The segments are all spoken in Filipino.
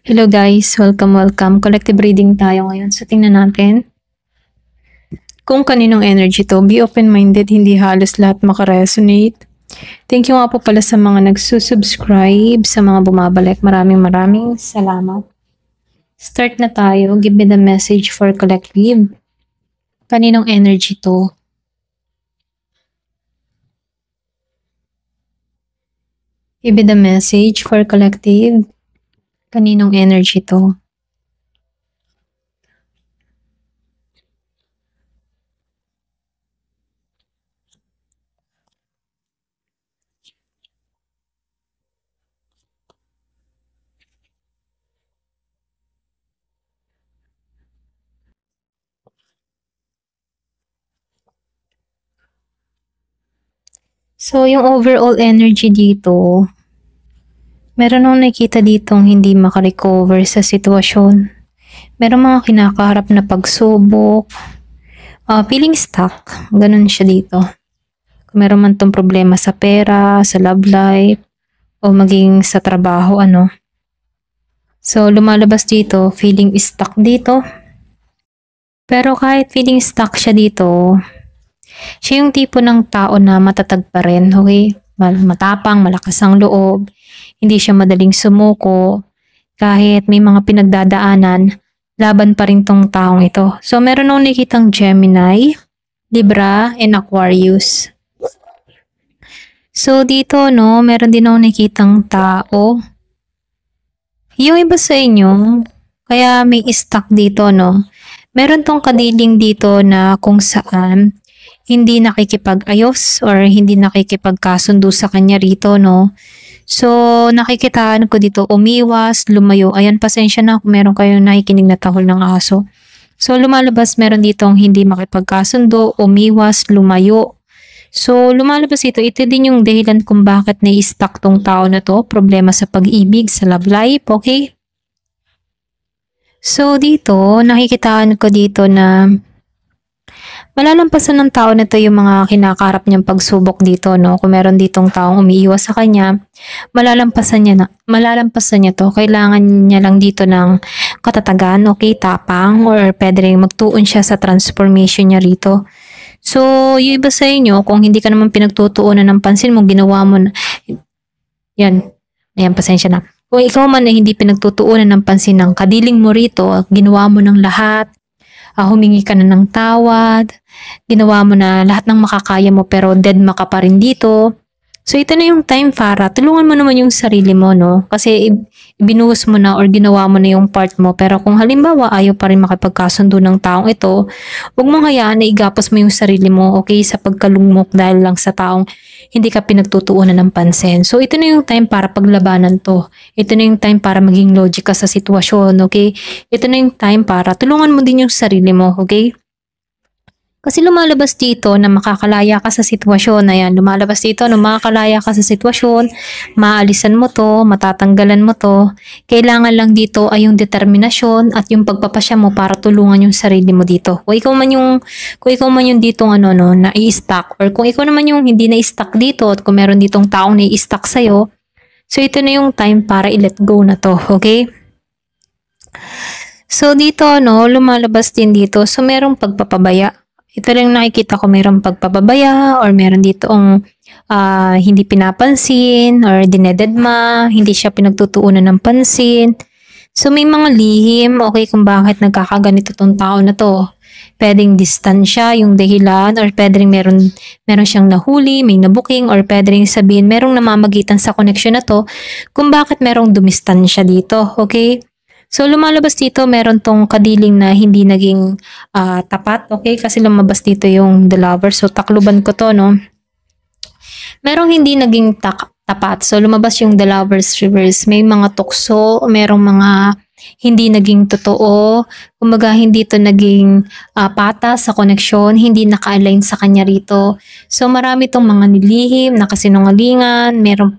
Hello guys, welcome. Collective reading tayo ngayon. So tingnan natin kung kaninong energy to. Be open-minded, hindi halos lahat makaresonate. Thank you nga po pala sa mga nagsusubscribe, sa mga bumabalik. Maraming salamat. Start na tayo. Give me the message for collective. Kaninong energy to? Give me the message for collective. Kaninong energy to? So, yung overall energy dito, meron akong nakikita ditong hindi makarecover sa sitwasyon. Meron mga kinakaharap na pagsubok, feeling stuck, ganun siya dito. Kung meron man tong problema sa pera, sa love life, o maging sa trabaho, So, lumalabas dito, feeling stuck dito. Pero kahit feeling stuck siya dito, siya yung tipo ng tao na matatag pa rin, okay? Matapang, malakas ang loob, hindi siya madaling sumuko, kahit may mga pinagdadaanan, laban pa rin tong taong ito. So, meron akong nakikitang Gemini, Libra, and Aquarius. So, dito, meron din akong nakikitang tao. Yung iba sa inyo, kaya may stuck dito, meron tong kadiling dito na kung saan hindi nakikipag-ayos or hindi nakikipagkasundo sa kanya rito, So, nakikitaan ko dito, umiwas, lumayo. Ayan, pasensya na kung meron kayong nakikinig na tahol ng aso. So, lumalabas, meron ditong hindi makipagkasundo, umiwas, lumayo. So, lumalabas ito din yung dahilan kung bakit na-stuck tong tao na to, problema sa pag-ibig, sa love life, okay? So, dito, nakikitaan ko dito na malalampasan ng tao na to yung mga kinakarap niyang pagsubok dito, Kung meron ditong taong umiiwas sa kanya, malalampasan niya to. Kailangan niya lang dito ng katatagan, okay, tapang, or pwede rin magtuon siya sa transformation niya rito. So, yung iba sa inyo, kung hindi ka naman pinagtutuunan ng pansin mo, ginawa mo na, yan, pasensya na. Kung ikaw man ay hindi pinagtutuunan ng pansin ng kadiling mo rito, ginawa mo ng lahat, humingi ka na ng tawad, ginawa mo na lahat ng makakaya mo pero dead ka pa rin dito. So, ito na yung time para tulungan mo naman yung sarili mo, Kasi binuhos mo na or ginawa mo na yung part mo. Pero kung halimbawa ayaw pa rin makipagkasundo ng taong ito, huwag mong hayaan na igapos mo yung sarili mo, okay, sa pagkalugmok dahil lang sa taong hindi ka pinagtutuunan ng pansin. So, ito na yung time para paglabanan to. Ito na yung time para maging logic ka sa sitwasyon, okay? Ito na yung time para tulungan mo din yung sarili mo, okay? Kasi lumalabas dito na makakalaya ka sa sitwasyon. Ayan, lumalabas dito na makakalaya ka sa sitwasyon, maalisan mo to, matatanggalan mo to. Kailangan lang dito ay yung determinasyon at yung pagpapasya mo para tulungan yung sarili mo dito. Kung ikaw man yung ditong na-i-stuck, or kung ikaw naman yung hindi na-stuck dito at kung meron ditong taong na-i-stuck sa'yo, so ito na yung time para i-let go na to, okay? So dito, lumalabas din dito. So merong pagpapabaya. Ito lang nakikita ko, mayroong pagpapabaya or meron ditong hindi pinapansin or dinededma, hindi siya pinagtutuunan ng pansin. So may mga lihim, okay, kung bakit nagkakaganito tong tao na to. Pwedeng distansya yung dahilan or pwedeng meron siyang nahuli, may nabuking, or pwedeng sabihin merong namamagitan sa connection na to kung bakit merong dumistansya dito, okay? So, lumalabas dito, meron tong kadiling na hindi naging tapat, okay? Kasi lumabas dito yung The Lover. So, takluban ko to, Merong hindi naging tapat. So, lumabas yung The Lover's Reverse. May mga tukso, merong mga hindi naging totoo, kumbaga hindi to naging patas sa koneksyon, hindi naka-align sa kanya rito. So marami tong mga nilihim, nakasinungalingan, merong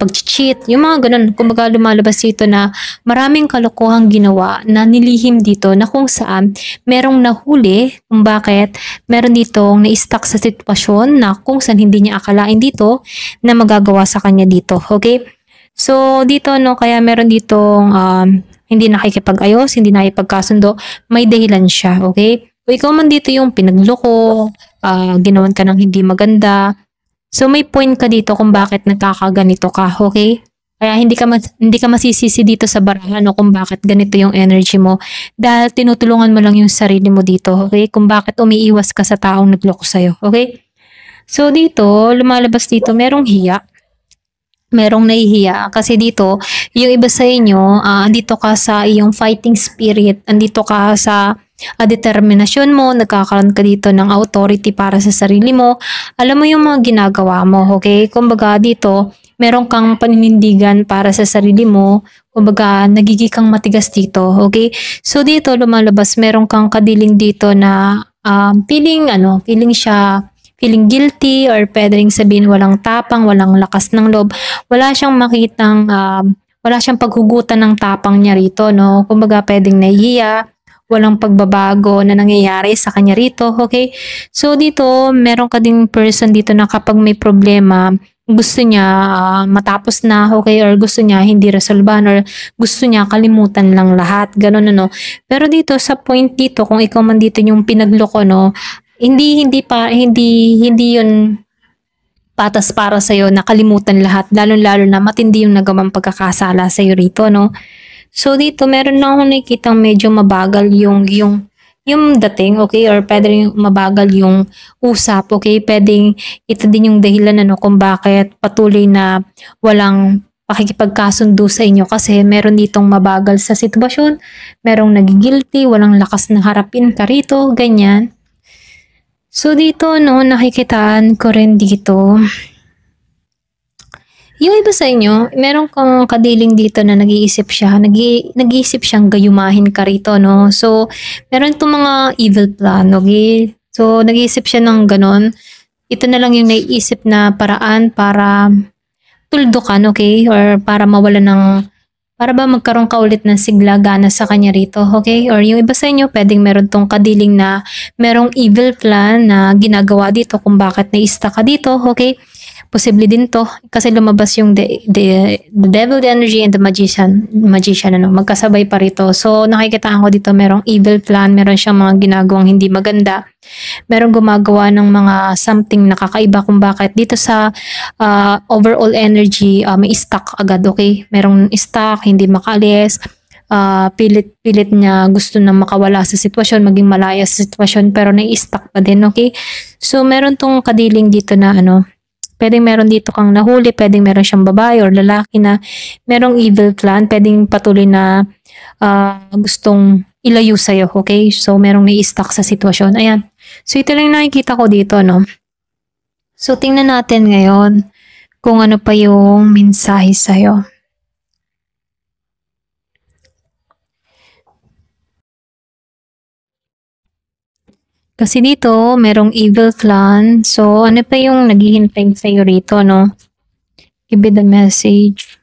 pag-cheat, yung mga ganun. Kumbaga lumalabas dito na maraming kalokohang ginawa na nilihim dito na kung saan merong nahuli kung bakit meron ditong na-stuck sa sitwasyon na kung saan hindi niya akalain dito na magagawa sa kanya dito. Okay? So dito no, kaya meron ditong hindi nakikipag-ayos, hindi nakikipagkasundo, may dahilan siya, okay? O ikaw man dito yung pinagloko, ginawan ka ng hindi maganda. So may point ka dito kung bakit nagkakaganito ka, okay? Kaya hindi ka masisisi dito sa barahan no, kung bakit ganito yung energy mo. Dahil tinutulungan mo lang yung sarili mo dito, okay? Kung bakit umiiwas ka sa taong nagloko sa'yo, okay? So dito, lumalabas dito, merong hiya, merong nahihiya kasi dito yung iba sa inyo andito ka sa iyong fighting spirit, andito ka sa determinasyon mo, nagkakaroon ka dito ng authority para sa sarili mo, alam mo yung mga ginagawa mo, okay? Kumbaga dito meron kang paninindigan para sa sarili mo, kumbaga nagiging kang matigas dito, okay? So dito lumalabas meron kang kadiling dito na feeling guilty, or pwedeng sabihin walang tapang, walang lakas ng loob. Wala siyang wala siyang paghugutan ng tapang niya rito, no? Kumbaga pwedeng nahihiya, walang pagbabago na nangyayari sa kanya rito, okay? So dito, meron ka ding person dito na kapag may problema, gusto niya matapos na, okay? Or gusto niya hindi resolbahan, or gusto niya kalimutan lang lahat, ganun ano. Pero dito, sa point dito, kung ikaw man dito yung pinagloko, no? Hindi yun patas para sa'yo na kalimutan lahat, lalong-lalo na matindi yung nagawang pagkakasala sa'yo rito, no? So dito, meron na akong nakikitang medyo mabagal yung dating, okay? Or pwede rin mabagal yung usap, okay? Pwedeng ito din yung dahilan ano, kung bakit patuloy na walang pakikipagkasundo sa inyo, kasi meron ditong mabagal sa sitwasyon, merong nagigilty, walang lakas na harapin ka rito, ganyan. So dito no, nakikitaan ko rin dito, yung iba sa inyo, meron kang kadiling dito na nag-iisip siyang gayumahin ka rito, no? So, meron itong mga evil plan, okay? So, nag-iisip siya ng ganon. Ito na lang yung naiisip na paraan para tuldukan, okay? Or para ba magkaroon ka ulit ng sigla gana sa kanya rito, okay? Or yung iba sa inyo, pwedeng meron tong kadiling na merong evil plan na ginagawa dito kung bakit na-stuck ka dito, okay? Posible din to kasi lumabas yung the devil, the energy, and the magician ano, magkasabay pa rito. So nakikita ko dito merong evil plan, meron siyang mga ginagawang hindi maganda, merong gumagawa ng mga something nakakaiba kung bakit dito sa overall energy may stuck agad, okay? Merong stuck, hindi makalis, pilit niya gusto na makawala sa sitwasyon, maging malaya sa sitwasyon, pero nai-stuck pa din, okay? So meron tong kadiling dito na ano, pwedeng meron dito kang nahuli, pwedeng meron siyang babae or lalaki na merong evil plan, pwedeng patuloy na gustong ilayo sa'yo, okay? So, merong nai-stuck sa sitwasyon. Ayan. So, ito lang nakikita ko dito, no? So, tingnan natin ngayon kung ano pa yung mensahe sa'yo. Kasi dito, merong evil plan. So, ano pa yung naghihintay sa'yo rito, no? Give me the message.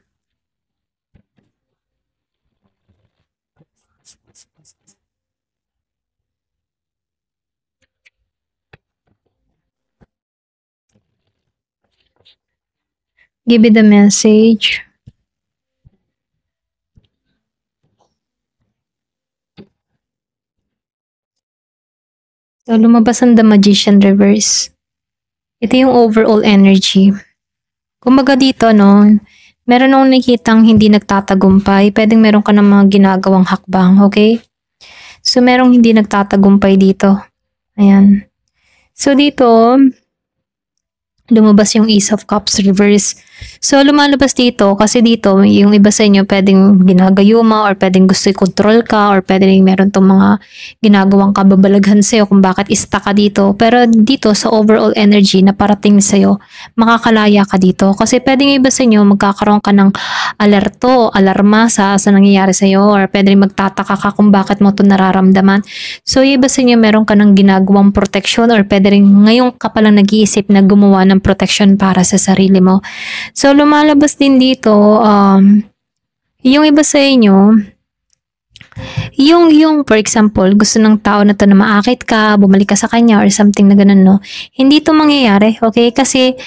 Give me the message. So, lumabas ang The Magician Reverse. Ito yung overall energy. Kumbaga dito, no, meron akong nakitang hindi nagtatagumpay. Pwedeng meron ka ng mga ginagawang hakbang, okay? So, merong hindi nagtatagumpay dito. Ayan. So, dito, lumabas yung Ace of Cups Reverse. So, lumalabas dito kasi dito, yung iba sa inyo pwedeng ginagayuma or pwedeng gusto i-control ka or pwedeng meron tong mga ginagawang kababalaghan sa'yo kung bakit stuck ka dito. Pero dito sa overall energy na parating sa'yo, makakalaya ka dito. Kasi pwedeng iba sa inyo magkakaroon ka ng alarma sa nangyayari sa'yo, or pwedeng magtataka ka kung bakit mo ito nararamdaman. So, yung iba sa inyo meron ka ng ginagawang protection, or pwedeng ngayon ka palang nag-iisip na gumawa ng protection para sa sarili mo. So, lumalabas din dito, yung iba sa inyo, yung for example, gusto ng tao na to na maakit ka, bumalik ka sa kanya or something na ganun, no? Hindi to mangyayari, okay? Kasi,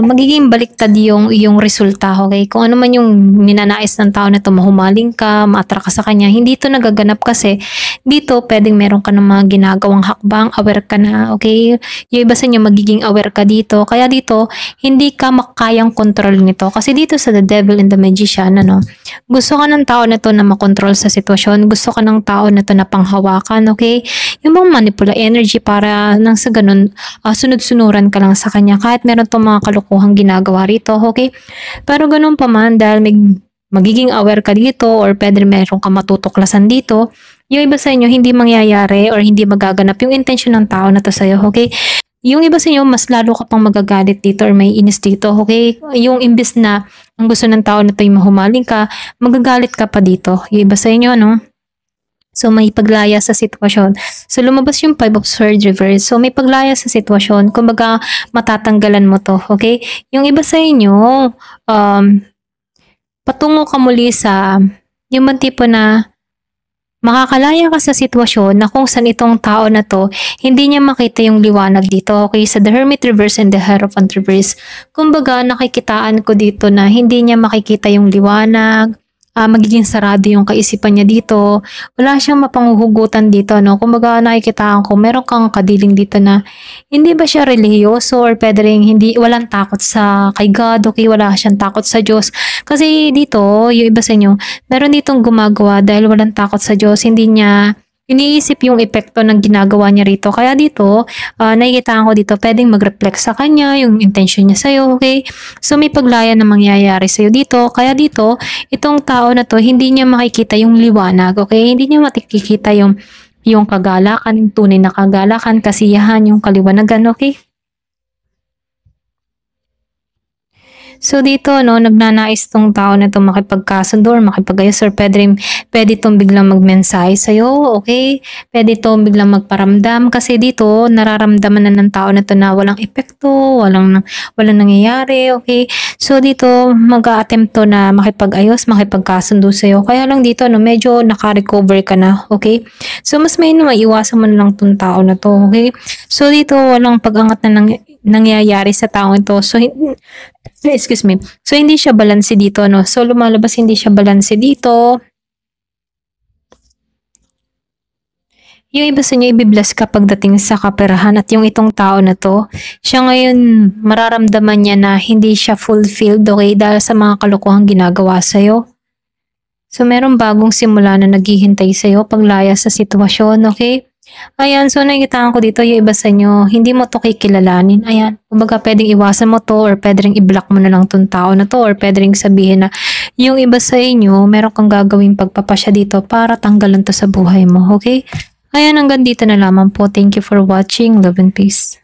magiging baliktad yung iyong resulta, okay? Kung ano man yung ninanais ng tao na 'to, mahumaling ka, ma-attract ka sa kanya, hindi ito nagaganap kasi dito puwedeng meron ka ng mga ginagawang hakbang, aware ka na, okay? Yung iba sa inyo magiging aware ka dito, kaya dito hindi ka makayang kontrol nito. Kasi dito sa The Devil and the Magician, ano, gusto ka ng tao na 'to na makontrol sa sitwasyon, gusto ka ng tao na 'to na panghawakan, okay? Yung bang manipula energy para nang sa gano'n, sunod-sunuran ka lang sa kanya kahit meron 'tong mga kalokohang ginagawa rito, okay? Pero gano'n pa man dahil magiging aware ka dito or puwede meron kang matutuklasan dito, yung iba sa inyo hindi mangyayari or hindi magaganap yung intensyon ng tao na 'to sa'yo, okay? Yung iba sa inyo mas lalo ka pang magagalit dito or maiinis dito, okay? Yung imbes na ang gusto ng tao na 'to ay mahumaling ka, magagalit ka pa dito. Yung iba sa inyo 'no? So, may paglaya sa sitwasyon. So, lumabas yung Five of Swords reverse. So, may paglaya sa sitwasyon. Kumbaga, matatanggalan mo to, okay? Yung iba sa inyo, um, patungo ka muli sa yung bang tipo na makakalaya ka sa sitwasyon na kung saan itong tao na to, hindi niya makita yung liwanag dito. Okay, sa The Hermit reverse and the Hierophant reverse, kumbaga nakikitaan ko dito na hindi niya makikita yung liwanag, magiging sarado yung kaisipan niya dito. Wala siyang mapanghuhugutan dito, no? Kumbaga nakikitaan ko, meron kang kadiling dito na hindi ba siya relihiyoso or pwede rin hindi, walang takot sa kay God, okay? Wala siyang takot sa Diyos. Kasi dito, yung iba sa inyo, meron ditong gumagawa dahil walang takot sa Diyos, hindi niya iniisip yung epekto ng ginagawa niya rito. Kaya dito, nakikitaan ko dito, pwedeng mag-reflect sa kanya, yung intention niya sa'yo, okay? So, may paglaya na mangyayari sa'yo dito. Kaya dito, itong tao na to, hindi niya makikita yung liwanag, okay? Hindi niya makikita yung kagalakan, yung tunay na kagalakan, kasiyahan, yung kaliwanagan, okay? So dito, no, nagnanais tong tao na to makipagkasundo or makipag-ayos or pwede tong biglang magmensahe sa'yo, okay? Pwede tong biglang magparamdam kasi dito, nararamdaman na ng tao na to na walang epekto, walang nangyayari, okay? So dito, mag-a-attempt to na makipag-ayos, makipagkasundo sa'yo. Kaya lang dito, no, medyo naka-recover ka na, okay? So mas may maiwasan mo na lang tong tao na to, okay? So dito, walang pag-angat na nangyayari sa tao ito. So, excuse me. So, hindi siya balanse dito, no? So, lumalabas hindi siya balanse dito. Yung iba sa inyo, ibibless ka pagdating sa kaperahan at yung itong tao na to, siya ngayon mararamdaman niya na hindi siya fulfilled, okay? Dahil sa mga kalokohang ginagawa sa'yo. So, merong bagong simula na naghihintay sa'yo paglaya sa sitwasyon, okay? Ayan, so nakikitaan ko dito yung iba sa inyo, hindi mo to kikilalanin. Ayan, kumbaga pwedeng iwasan mo to or pwedeng i-block mo na lang tong tao na to or pwedeng sabihin na yung iba sa inyo, meron kang gagawing pagpapasya dito para tanggalan to sa buhay mo, okay? Ayan, hanggang dito na lamang po. Thank you for watching. Love and peace.